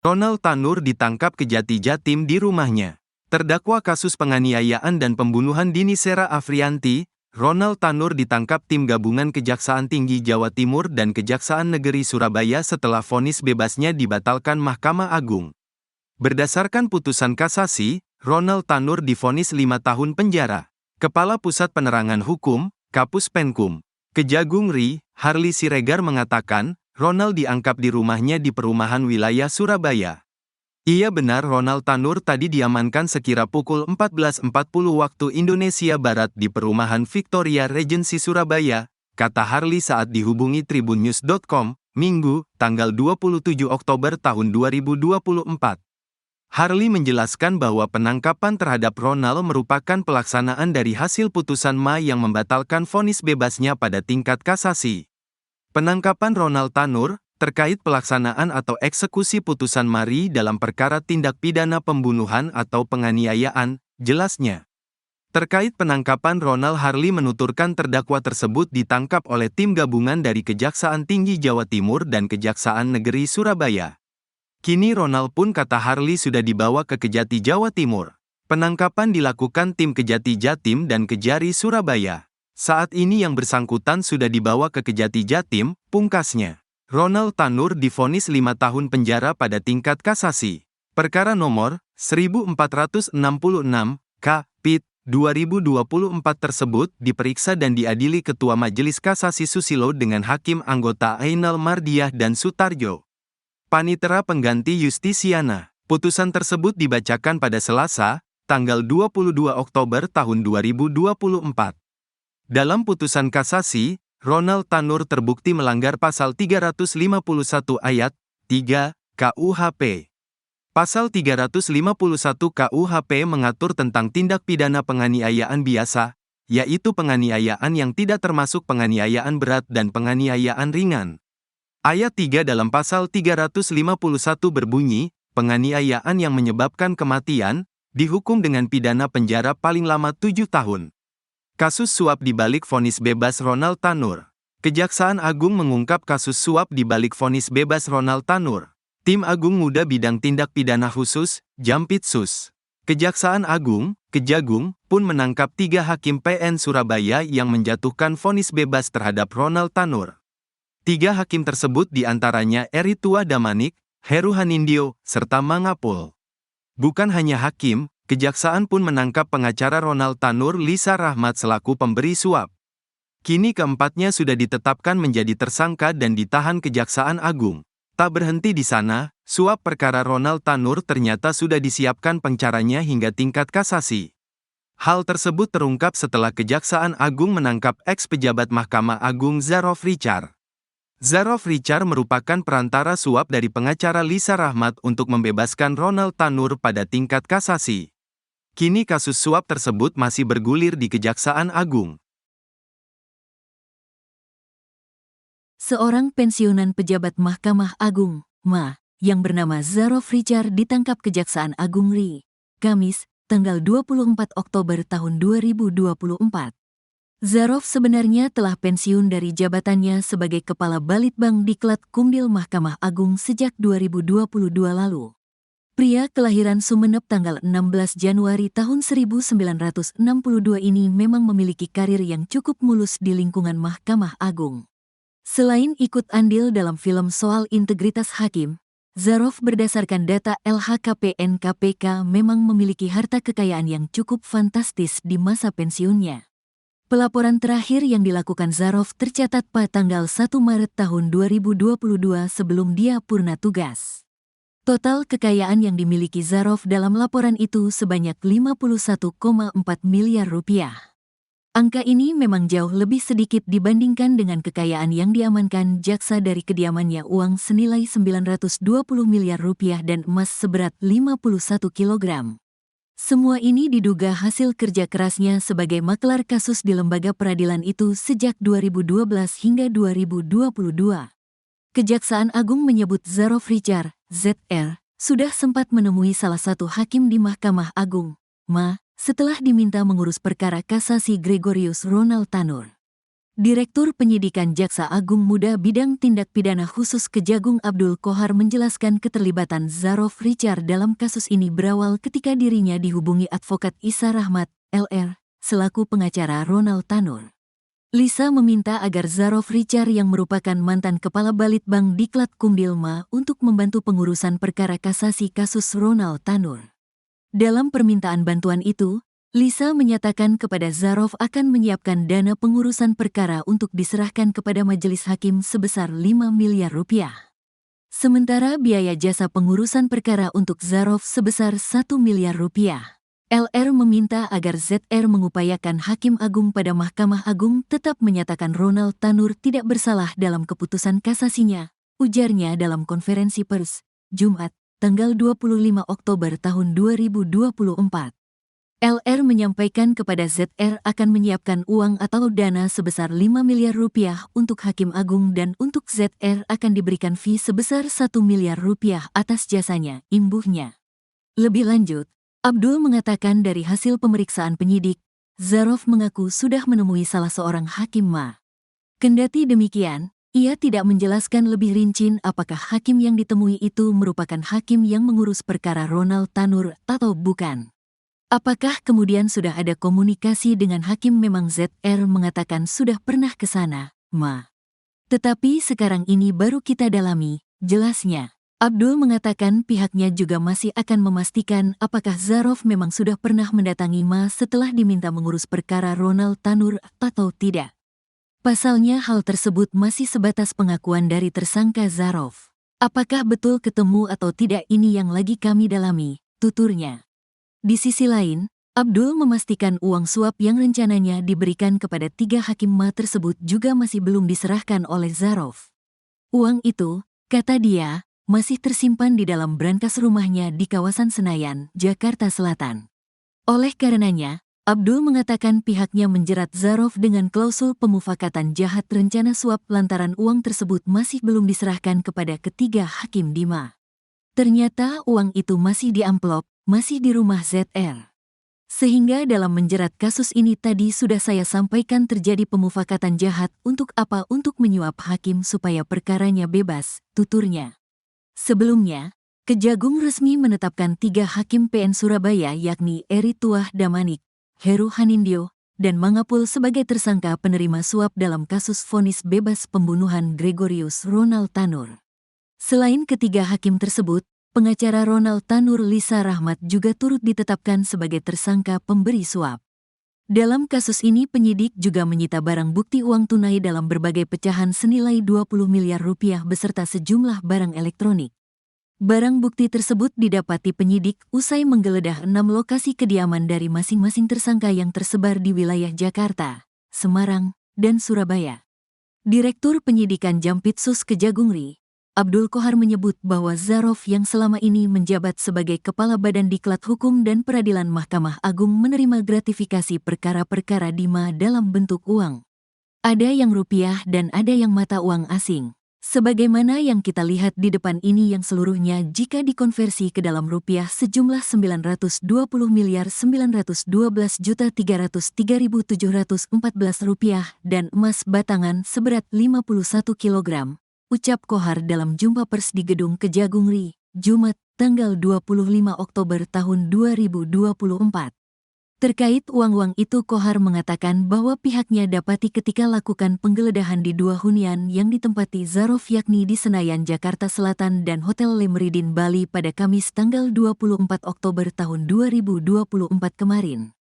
Ronald Tanur ditangkap Kejati Jatim di rumahnya. Terdakwa kasus penganiayaan dan pembunuhan Dini Sera Afrianti, Ronald Tanur ditangkap tim gabungan Kejaksaan Tinggi Jawa Timur dan Kejaksaan Negeri Surabaya setelah vonis bebasnya dibatalkan Mahkamah Agung. Berdasarkan putusan kasasi, Ronald Tanur divonis 5 tahun penjara. Kepala Pusat Penerangan Hukum, Kapus Penkum, Kejagung RI, Harli Siregar mengatakan, Ronald diangkap di rumahnya di perumahan wilayah Surabaya. Iya benar, Ronald Tanur tadi diamankan sekira pukul 14.40 waktu Indonesia Barat di perumahan Victoria Regency Surabaya, kata Harli saat dihubungi tribunnews.com, Minggu, tanggal 27 Oktober tahun 2024. Harli menjelaskan bahwa penangkapan terhadap Ronald merupakan pelaksanaan dari hasil putusan MA yang membatalkan vonis bebasnya pada tingkat kasasi. Penangkapan Ronald Tanur, terkait pelaksanaan atau eksekusi putusan MARI dalam perkara tindak pidana pembunuhan atau penganiayaan, jelasnya. Terkait penangkapan Ronald, Harli menuturkan terdakwa tersebut ditangkap oleh tim gabungan dari Kejaksaan Tinggi Jawa Timur dan Kejaksaan Negeri Surabaya. Kini Ronald pun, kata Harli, sudah dibawa ke Kejati Jawa Timur. Penangkapan dilakukan tim Kejati Jatim dan Kejari Surabaya. Saat ini yang bersangkutan sudah dibawa ke Kejati Jatim, pungkasnya. Ronald Tanur divonis 5 tahun penjara pada tingkat kasasi. Perkara nomor 1466 K. Pit 2024 tersebut diperiksa dan diadili Ketua Majelis Kasasi Susilo dengan Hakim anggota Ainal Mardiah dan Sutarjo. Panitera pengganti Justisiana. Putusan tersebut dibacakan pada Selasa, tanggal 22 Oktober tahun 2024. Dalam putusan kasasi, Ronald Tanur terbukti melanggar pasal 351 ayat 3 KUHP. Pasal 351 KUHP mengatur tentang tindak pidana penganiayaan biasa, yaitu penganiayaan yang tidak termasuk penganiayaan berat dan penganiayaan ringan. Ayat 3 dalam pasal 351 berbunyi, penganiayaan yang menyebabkan kematian, dihukum dengan pidana penjara paling lama 7 tahun. Kasus suap di balik vonis bebas Ronald Tanur. Kejaksaan Agung mengungkap kasus suap di balik vonis bebas Ronald Tanur. Tim Agung Muda Bidang Tindak Pidana Khusus, Jampitsus. Kejaksaan Agung, Kejagung, pun menangkap 3 hakim PN Surabaya yang menjatuhkan vonis bebas terhadap Ronald Tanur. 3 hakim tersebut diantaranya Eritua Damanik, Heru Hanindyo, serta Mangapul. Bukan hanya hakim, Kejaksaan pun menangkap pengacara Ronald Tanur, Lisa Rahmat, selaku pemberi suap. Kini keempatnya sudah ditetapkan menjadi tersangka dan ditahan Kejaksaan Agung. Tak berhenti di sana, suap perkara Ronald Tanur ternyata sudah disiapkan pencaranya hingga tingkat kasasi. Hal tersebut terungkap setelah Kejaksaan Agung menangkap eks-pejabat Mahkamah Agung Zarof Richard. Zarof Richard merupakan perantara suap dari pengacara Lisa Rahmat untuk membebaskan Ronald Tanur pada tingkat kasasi. Kini kasus suap tersebut masih bergulir di Kejaksaan Agung. Seorang pensiunan pejabat Mahkamah Agung, MA, yang bernama Zarof Richard ditangkap Kejaksaan Agung RI, Kamis, tanggal 24 Oktober tahun 2024. Zarof sebenarnya telah pensiun dari jabatannya sebagai Kepala Balitbang Diklat Kumdil Mahkamah Agung sejak 2022 lalu. Pria kelahiran Sumeneb tanggal 16 Januari tahun 1962 ini memang memiliki karir yang cukup mulus di lingkungan Mahkamah Agung. Selain ikut andil dalam film soal integritas hakim, Zarof berdasarkan data LHKPN KPK memang memiliki harta kekayaan yang cukup fantastis di masa pensiunnya. Pelaporan terakhir yang dilakukan Zarof tercatat pada tanggal 1 Maret tahun 2022 sebelum dia purna tugas. Total kekayaan yang dimiliki Zarof dalam laporan itu sebanyak 51,4 miliar rupiah. Angka ini memang jauh lebih sedikit dibandingkan dengan kekayaan yang diamankan jaksa dari kediamannya, uang senilai 920 miliar rupiah dan emas seberat 51 kilogram. Semua ini diduga hasil kerja kerasnya sebagai maklar kasus di lembaga peradilan itu sejak 2012 hingga 2022. Kejaksaan Agung menyebut Zarof Richard, ZR, sudah sempat menemui salah satu hakim di Mahkamah Agung, MA, setelah diminta mengurus perkara kasasi Gregorius Ronald Tanur. Direktur Penyidikan Jaksa Agung Muda Bidang Tindak Pidana Khusus Kejagung Abdul Qohar menjelaskan keterlibatan Zarof Richard dalam kasus ini berawal ketika dirinya dihubungi advokat Isa Rahmat, LR, selaku pengacara Ronald Tanur. Lisa meminta agar Zarof Richard yang merupakan mantan Kepala Balitbang Diklat Kumdilma untuk membantu pengurusan perkara kasasi kasus Ronald Tanur. Dalam permintaan bantuan itu, Lisa menyatakan kepada Zarof akan menyiapkan dana pengurusan perkara untuk diserahkan kepada majelis hakim sebesar 5 miliar rupiah. Sementara biaya jasa pengurusan perkara untuk Zarof sebesar 1 miliar rupiah. LR meminta agar ZR mengupayakan Hakim Agung pada Mahkamah Agung tetap menyatakan Ronald Tanur tidak bersalah dalam keputusan kasasinya, ujarnya dalam konferensi pers, Jumat, tanggal 25 Oktober tahun 2024. LR menyampaikan kepada ZR akan menyiapkan uang atau dana sebesar 5 miliar rupiah untuk Hakim Agung dan untuk ZR akan diberikan fee sebesar 1 miliar rupiah atas jasanya, imbuhnya. Lebih lanjut, Abdul mengatakan dari hasil pemeriksaan penyidik, Zarof mengaku sudah menemui salah seorang hakim Ma. Kendati demikian, ia tidak menjelaskan lebih rinci apakah hakim yang ditemui itu merupakan hakim yang mengurus perkara Ronald Tanur atau bukan. Apakah kemudian sudah ada komunikasi dengan hakim? Memang ZR mengatakan sudah pernah ke sana, Ma. Tetapi sekarang ini baru kita dalami, jelasnya. Abdul mengatakan pihaknya juga masih akan memastikan apakah Zarof memang sudah pernah mendatangi Ma setelah diminta mengurus perkara Ronald Tanur atau tidak. Pasalnya hal tersebut masih sebatas pengakuan dari tersangka Zarof. Apakah betul ketemu atau tidak ini yang lagi kami dalami, tuturnya. Di sisi lain, Abdul memastikan uang suap yang rencananya diberikan kepada 3 hakim Ma tersebut juga masih belum diserahkan oleh Zarof. Uang itu, kata dia, masih tersimpan di dalam brankas rumahnya di kawasan Senayan, Jakarta Selatan. Oleh karenanya, Abdul mengatakan pihaknya menjerat Zarof dengan klausul pemufakatan jahat rencana suap lantaran uang tersebut masih belum diserahkan kepada ketiga hakim di Ma. Ternyata uang itu masih di amplop, masih di rumah ZR. Sehingga dalam menjerat kasus ini tadi sudah saya sampaikan terjadi pemufakatan jahat untuk apa? Untuk menyuap hakim supaya perkaranya bebas, tuturnya. Sebelumnya, Kejagung resmi menetapkan 3 hakim PN Surabaya yakni Eri Tuah Damanik, Heru Hanindyo, dan Mangapul sebagai tersangka penerima suap dalam kasus vonis bebas pembunuhan Gregorius Ronald Tanur. Selain ketiga hakim tersebut, pengacara Ronald Tanur Lisa Rahmat juga turut ditetapkan sebagai tersangka pemberi suap. Dalam kasus ini penyidik juga menyita barang bukti uang tunai dalam berbagai pecahan senilai 20 miliar rupiah beserta sejumlah barang elektronik. Barang bukti tersebut didapati penyidik usai menggeledah 6 lokasi kediaman dari masing-masing tersangka yang tersebar di wilayah Jakarta, Semarang, dan Surabaya. Direktur Penyidikan Jampitsus Kejagung RI, Abdul Qohar menyebut bahwa Zarof yang selama ini menjabat sebagai Kepala Badan Diklat Hukum dan Peradilan Mahkamah Agung menerima gratifikasi perkara-perkara di Ma dalam bentuk uang. Ada yang rupiah dan ada yang mata uang asing. Sebagaimana yang kita lihat di depan ini yang seluruhnya jika dikonversi ke dalam rupiah sejumlah 920 miliar 912 juta 303.714 rupiah dan emas batangan seberat 51 kilogram. Ucap Qohar dalam jumpa pers di Gedung Kejagung RI, Jumat, tanggal 25 Oktober tahun 2024. Terkait uang-uang itu Qohar mengatakan bahwa pihaknya dapati ketika lakukan penggeledahan di 2 hunian yang ditempati Zarof yakni di Senayan, Jakarta Selatan dan Hotel Le Méridien Bali pada Kamis tanggal 24 Oktober tahun 2024 kemarin.